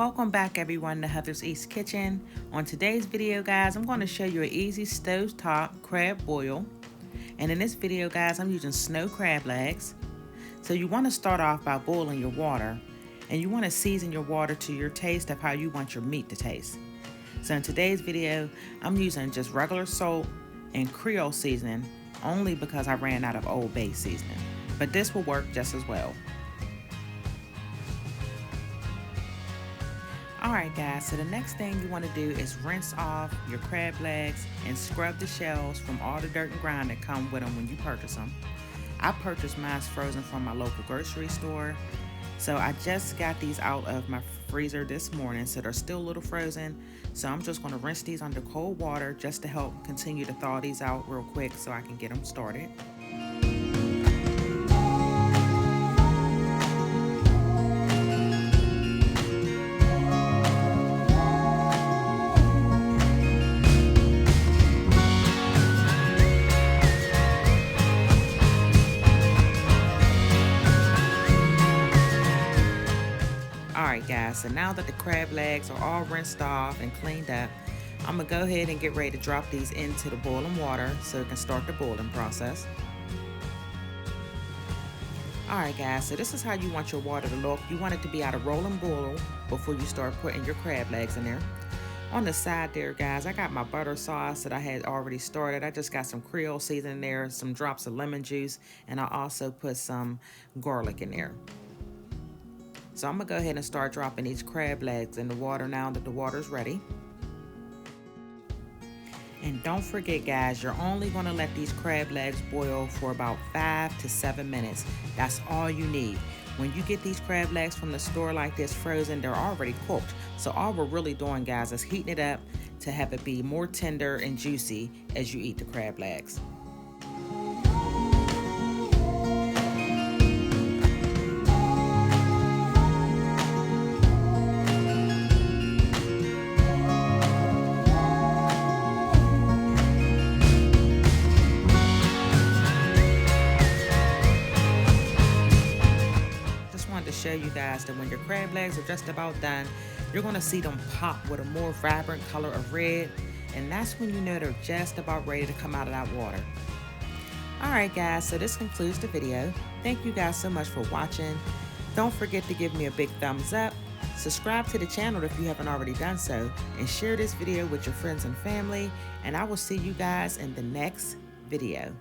Welcome back everyone to Heather's East Kitchen. On today's video guys, I'm going to show you an easy stovetop crab boil. And in this video guys, I'm using snow crab legs. So you want to start off by boiling your water. And you want to season your water to your taste of how you want your meat to taste. So in today's video, I'm using just regular salt and Creole seasoning only because I ran out of Old Bay seasoning. But this will work just as well. Alright guys, so the next thing you want to do is rinse off your crab legs and scrub the shells from all the dirt and grime that come with them when you purchase them. I purchased mine frozen from my local grocery store. So I just got these out of my freezer this morning, so they're still a little frozen. So I'm just going to rinse these under cold water just to help continue to thaw these out real quick so I can get them started. Alright guys, so now that the crab legs are all rinsed off and cleaned up, I'm going to go ahead and get ready to drop these into the boiling water so it can start the boiling process. Alright guys, so this is how you want your water to look. You want it to be at a rolling boil before you start putting your crab legs in there. On the side there guys, I got my butter sauce that I had already started. I just got some Creole seasoning there, some drops of lemon juice, and I also put some garlic in there. So I'm going to go ahead and start dropping these crab legs in the water now that the water's ready. And don't forget guys, you're only going to let these crab legs boil for about 5 to 7 minutes. That's all you need. When you get these crab legs from the store like this frozen, they're already cooked. So all we're really doing guys is heating it up to have it be more tender and juicy as you eat the crab legs. To show you guys that when your crab legs are just about done, you're going to see them pop with a more vibrant color of red, and that's when you know they're just about ready to come out of that water. Alright guys, so this concludes the video. Thank you guys so much for watching. Don't forget to give me a big thumbs up, subscribe to the channel if you haven't already done so, and share this video with your friends and family, and I will see you guys in the next video.